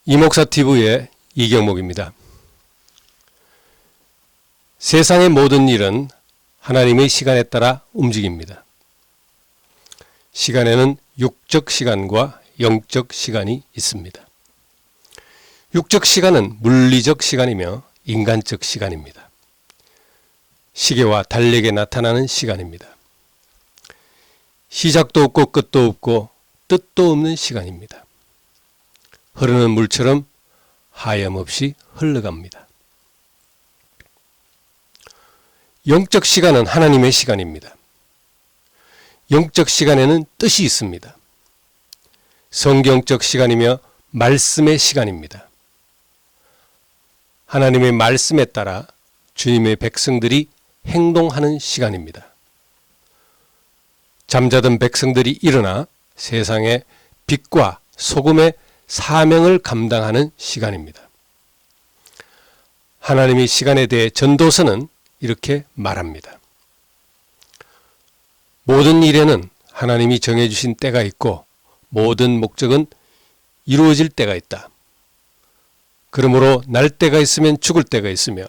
이목사TV의 이경목입니다. 세상의 모든 일은 하나님의 시간에 따라 움직입니다. 시간에는 육적 시간과 영적 시간이 있습니다. 육적 시간은 물리적 시간이며 인간적 시간입니다. 시계와 달력에 나타나는 시간입니다. 시작도 없고 끝도 없고 뜻도 없는 시간입니다. 흐르는 물처럼 하염없이 흘러갑니다. 영적 시간은 하나님의 시간입니다. 영적 시간에는 뜻이 있습니다. 성경적 시간이며 말씀의 시간입니다. 하나님의 말씀에 따라 주님의 백성들이 행동하는 시간입니다. 잠자던 백성들이 일어나 세상의 빛과 소금의 사명을 감당하는 시간입니다. 하나님의 시간에 대해 전도서는 이렇게 말합니다. 모든 일에는 하나님이 정해주신 때가 있고 모든 목적은 이루어질 때가 있다. 그러므로 날 때가 있으면 죽을 때가 있으며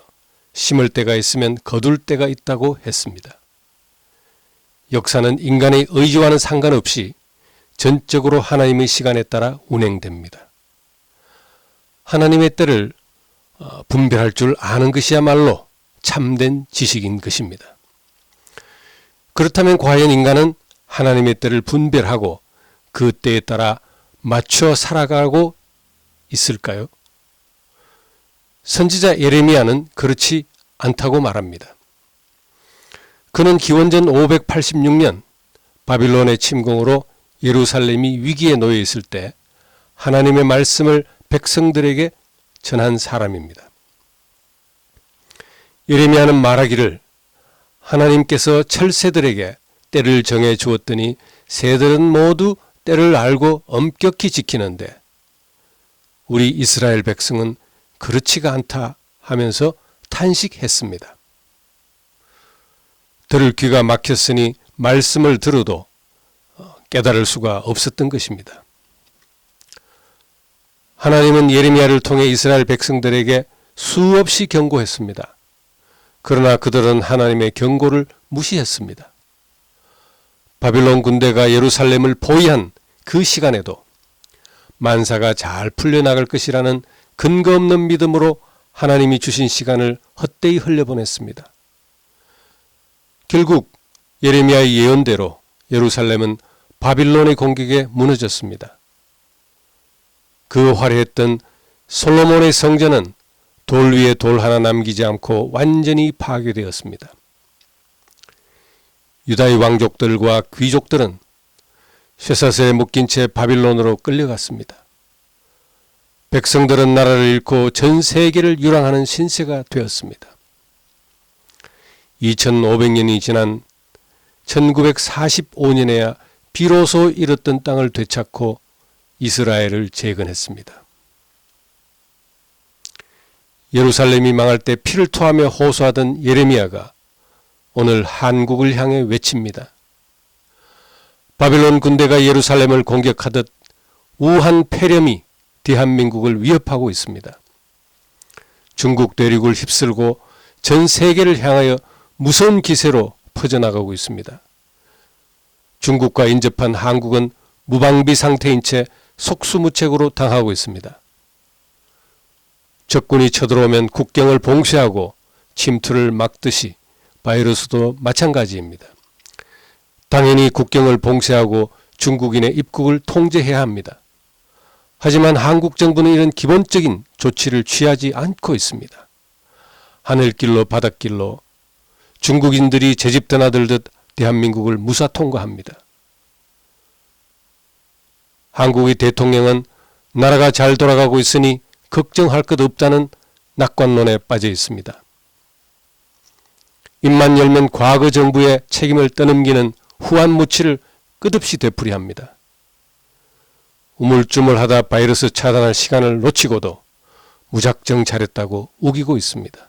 심을 때가 있으면 거둘 때가 있다고 했습니다. 역사는 인간의 의지와는 상관없이 전적으로 하나님의 시간에 따라 운행됩니다. 하나님의 때를 분별할 줄 아는 것이야말로 참된 지식인 것입니다. 그렇다면 과연 인간은 하나님의 때를 분별하고 그 때에 따라 맞춰 살아가고 있을까요? 선지자 예레미야는 그렇지 않다고 말합니다. 그는 기원전 586년 바빌론의 침공으로 예루살렘이 위기에 놓여 있을 때 하나님의 말씀을 백성들에게 전한 사람입니다. 예레미야는 말하기를 하나님께서 철새들에게 때를 정해 주었더니 새들은 모두 때를 알고 엄격히 지키는데 우리 이스라엘 백성은 그렇지가 않다 하면서 탄식했습니다. 들을 귀가 막혔으니 말씀을 들어도 깨달을 수가 없었던 것입니다. 하나님은 예레미야를 통해 이스라엘 백성들에게 수없이 경고했습니다. 그러나 그들은 하나님의 경고를 무시했습니다. 바빌론 군대가 예루살렘을 포위한 그 시간에도 만사가 잘 풀려나갈 것이라는 근거 없는 믿음으로 하나님이 주신 시간을 헛되이 흘려보냈습니다. 결국 예레미야의 예언대로 예루살렘은 바빌론의 공격에 무너졌습니다. 그 화려했던 솔로몬의 성전은 돌 위에 돌 하나 남기지 않고 완전히 파괴되었습니다. 유다의 왕족들과 귀족들은 쇠사슬에 묶인 채 바빌론으로 끌려갔습니다. 백성들은 나라를 잃고 전 세계를 유랑하는 신세가 되었습니다. 2500년이 지난 1945년에야 비로소 잃었던 땅을 되찾고 이스라엘을 재건했습니다. 예루살렘이 망할 때 피를 토하며 호소하던 예레미야가 오늘 한국을 향해 외칩니다. 바빌론 군대가 예루살렘을 공격하듯 우한 폐렴이 대한민국을 위협하고 있습니다. 중국 대륙을 휩쓸고 전 세계를 향하여 무서운 기세로 퍼져나가고 있습니다. 중국과 인접한 한국은 무방비 상태인 채 속수무책으로 당하고 있습니다. 적군이 쳐들어오면 국경을 봉쇄하고 침투를 막듯이 바이러스도 마찬가지입니다. 당연히 국경을 봉쇄하고 중국인의 입국을 통제해야 합니다. 하지만 한국 정부는 이런 기본적인 조치를 취하지 않고 있습니다. 하늘길로 바닷길로 중국인들이 제집 드나들듯 대한민국을 무사 통과합니다. 한국의 대통령은 나라가 잘 돌아가고 있으니 걱정할 것 없다는 낙관론에 빠져 있습니다. 입만 열면 과거 정부의 책임을 떠넘기는 후한무치를 끝없이 되풀이합니다. 우물쭈물하다 바이러스 차단할 시간을 놓치고도 무작정 잘했다고 우기고 있습니다.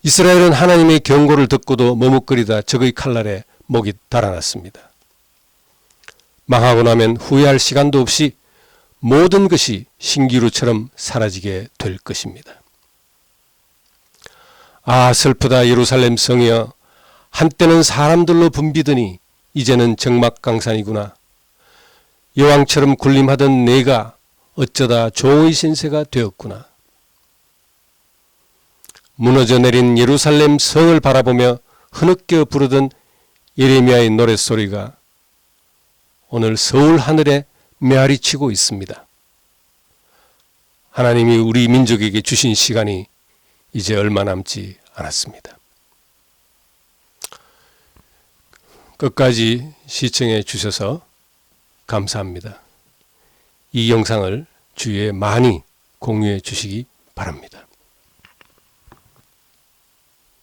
이스라엘은 하나님의 경고를 듣고도 머뭇거리다 적의 칼날에 목이 달아났습니다. 망하고 나면 후회할 시간도 없이 모든 것이 신기루처럼 사라지게 될 것입니다. 아, 슬프다 예루살렘 성이여, 한때는 사람들로 붐비더니 이제는 적막강산이구나. 여왕처럼 군림하던 내가 어쩌다 종의 신세가 되었구나. 무너져 내린 예루살렘 성을 바라보며 흐느껴 부르던 예레미야의 노랫소리가 오늘 서울 하늘에 메아리치고 있습니다. 하나님이 우리 민족에게 주신 시간이 이제 얼마 남지 않았습니다. 끝까지 시청해 주셔서 감사합니다. 이 영상을 주위에 많이 공유해 주시기 바랍니다.